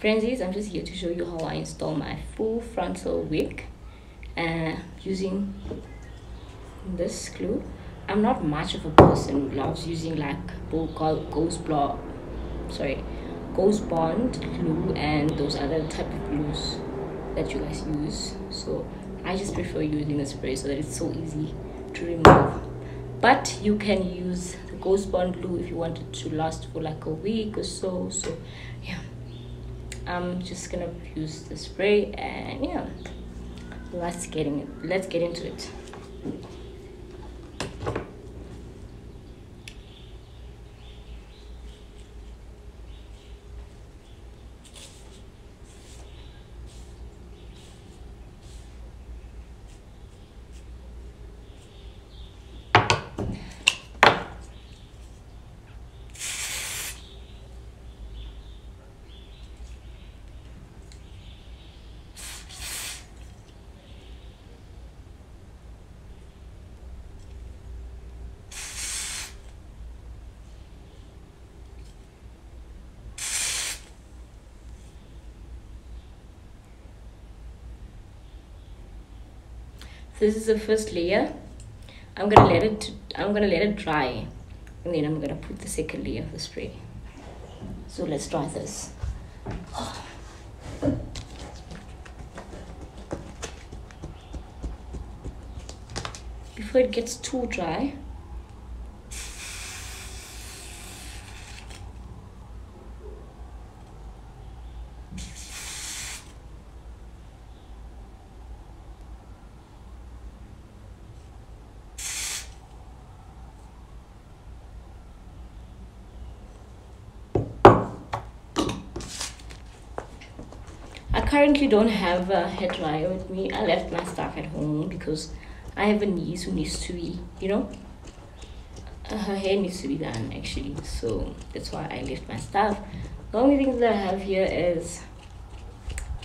Frienzies, I'm just here to show you how I install my full frontal wig using this glue. I'm not much of a person who loves using like ghost bond glue and those other type of glues that you guys use, so I just prefer using the spray so that it's so easy to remove. But you can use the ghost bond glue if you want it to last for like a week or so. So yeah, I'm just gonna use the spray, and yeah, let's get into it. This is the first layer. I'm gonna let it dry, and then I'm gonna put the second layer of the spray. So let's try this. Before it gets too dry, I currently don't have a hair dryer with me. I left my stuff at home because I have a niece who needs to be, her hair needs to be done actually. So that's why I left my stuff. The only thing that I have here is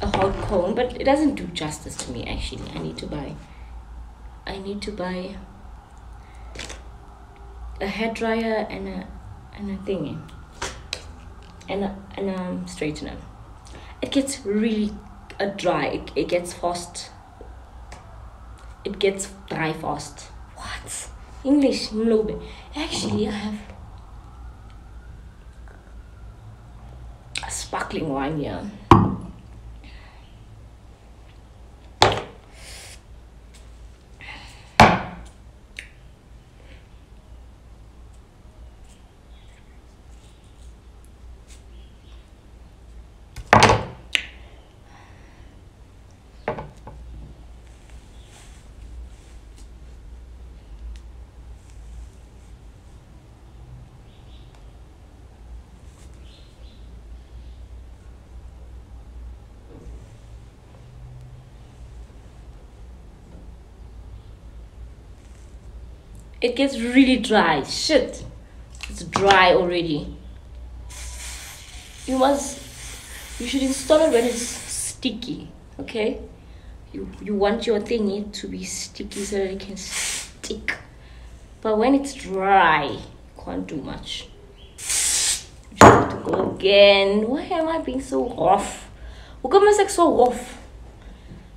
a hot comb, but it doesn't do justice to me actually. I need to buy a hair dryer and a thingy and a straightener. It gets really dry. It gets fast. It gets dry fast. What? English, mlobe. Actually, I have a sparkling wine here. It gets really dry. Shit, it's dry already. You should install it when it's sticky, okay? You want your thingy to be sticky so that it can stick. But when it's dry, you can't do much. You just have to go again. Why am I being so rough? Hoe kom ek so rough?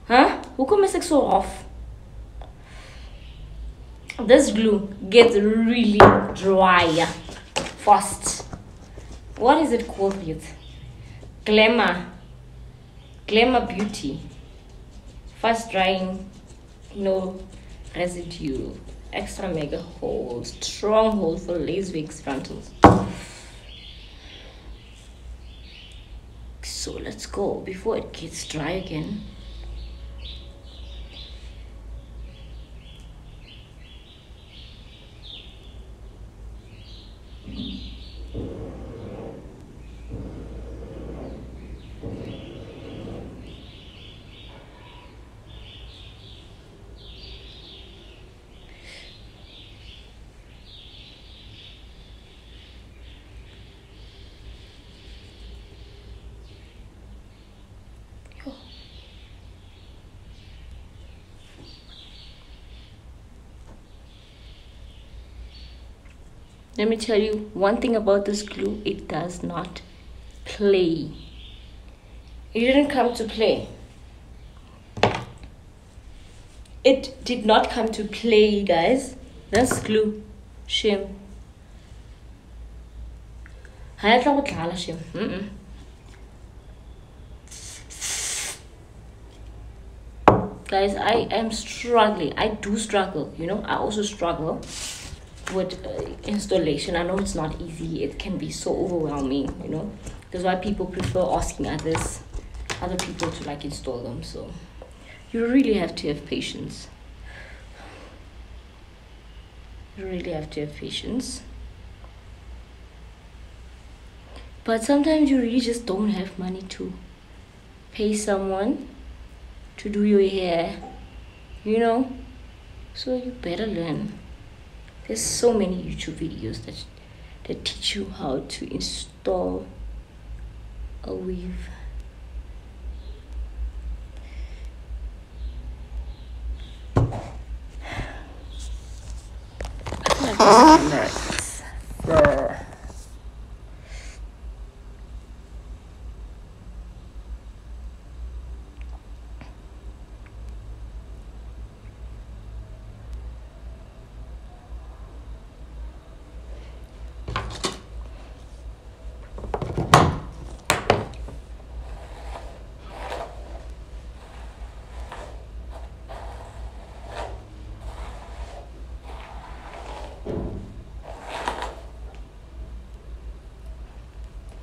Huh? Hoe kom ek so rough? This glue gets really dry fast. What is it called yet? Glamour Beauty. Fast drying, no residue, extra mega hold, strong hold for lace wigs frontals. So let's go before it gets dry again. Let me tell you one thing about this glue: it does not play. It didn't come to play. It did not come to play, guys. That's glue. Shame. Shame. Guys, I am struggling. I do struggle, you know. I also struggle with installation. I know it's not easy. It can be so overwhelming, you know. That's why people prefer asking other people to like install them. So you really have to have patience. You really have to have patience. But sometimes you really just don't have money to pay someone to do your hair, you know. So you better learn. There's so many YouTube videos that teach you how to install a weave.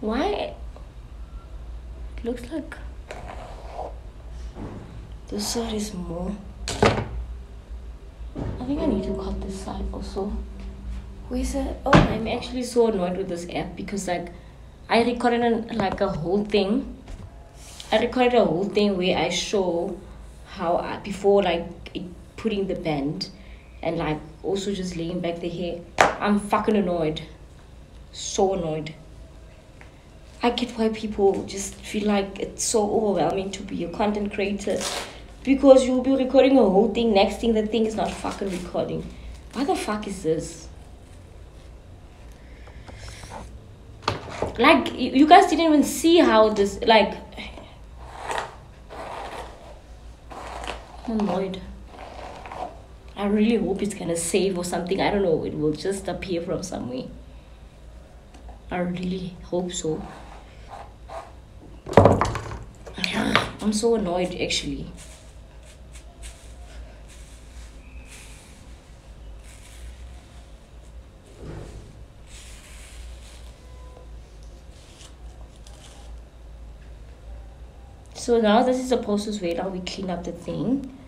Why? It looks like this side is more. I think I need to cut this side also. Where's it? Oh, I'm actually so annoyed with this app because like I recorded a whole thing. I recorded a whole thing where I show how before like putting the band and like also just laying back the hair. I'm fucking annoyed. So annoyed. I get why people just feel like it's so overwhelming to be a content creator because you'll be recording a whole thing. Next thing, the thing is not fucking recording. Why the fuck is this? Like, you guys didn't even see how this, like, I'm annoyed. I really hope it's gonna save or something. I don't know. It will just appear from somewhere. I really hope so. I'm so annoyed actually. So now this is the process where now we clean up the thing.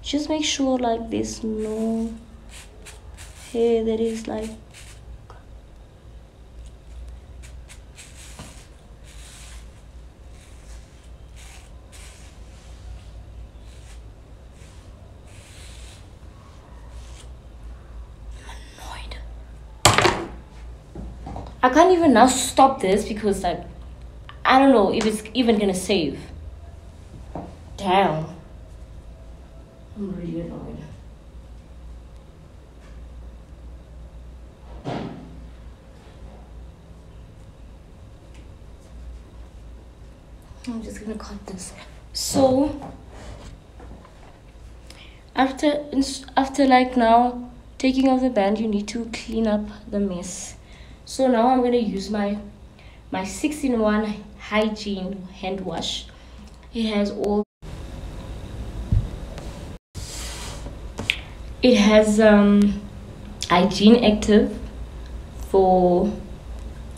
Just make sure like there's no hair that is like I can't even now stop this because like I don't know if it's even gonna save. Damn. I'm really annoyed. I'm just gonna cut this. So after like now taking off the band, you need to clean up the mess. So now I'm gonna use my 6-in-1 hygiene hand wash. It has hygiene active for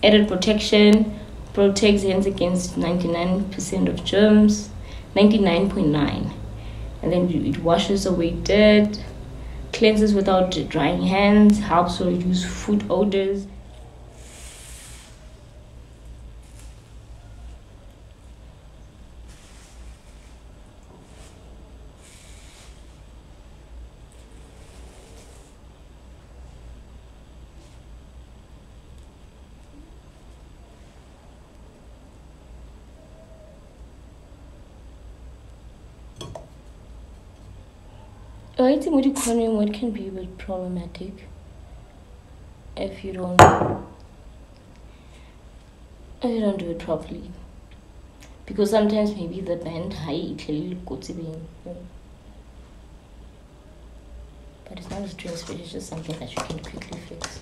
added protection, protects hands against 99% of germs, 99.9, and then it washes away dirt, cleanses without drying hands, helps to reduce food odors. I think what can be a bit problematic if you don't do it properly, because sometimes maybe the band high clearly but it's not a stress fit, it's just something that you can quickly fix.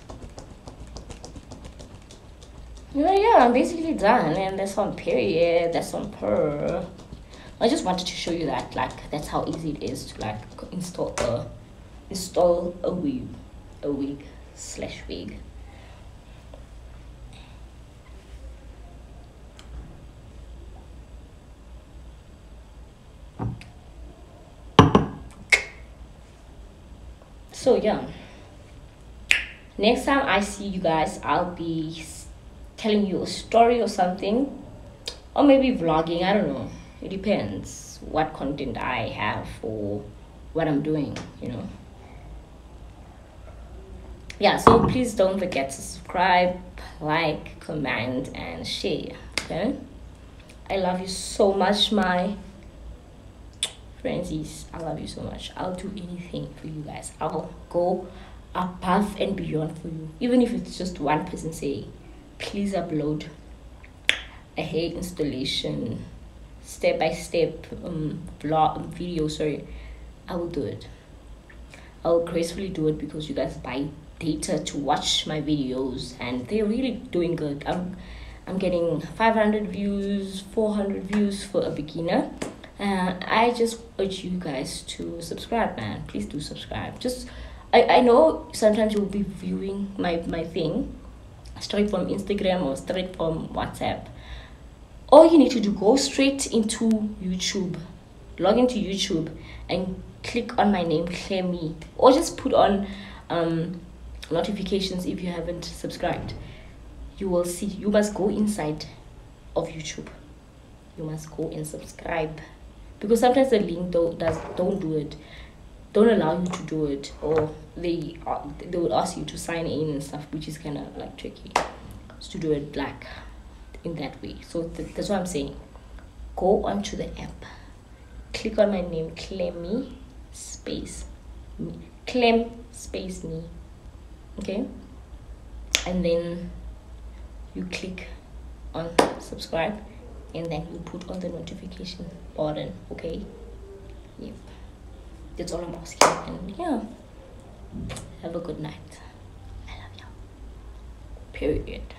Yeah, I'm basically done, and that's on period, that's on per. I just wanted to show you that, like, that's how easy it is to like install a wig slash wig. So yeah, next time I see you guys, I'll be telling you a story or something, or maybe vlogging. I don't know, it depends what content I have or what I'm doing, you know. Yeah, so please don't forget to subscribe, like, comment, and share. Okay, I love you so much, my Frienzies. I love you so much. I'll do anything for you guys. I'll go above and beyond for you, even if it's just one person saying please upload a hair installation step by step vlog video. Sorry, I will do it. I will gracefully do it because you guys buy data to watch my videos, and they're really doing good. I'm getting 500 views, 400 views for a beginner. I just urge you guys to subscribe, man. Please do subscribe. Just I know sometimes you'll be viewing my thing straight from Instagram or straight from WhatsApp. All you need to do, go straight into YouTube, log into YouTube and click on my name, Clemmy, or just put on notifications if you haven't subscribed. You will see. You must go inside of YouTube. You must go and subscribe, because sometimes the link don't do it, don't allow you to do it, or they will ask you to sign in and stuff, which is kind of like tricky to do it like in that way. So that's what I'm saying. Go onto the app, click on my name, Clemmy space me, Clem space me, okay, and then you click on subscribe, and then you put on the notification button. Okay, yep, that's all I'm asking. And yeah, have a good night. I love you, period.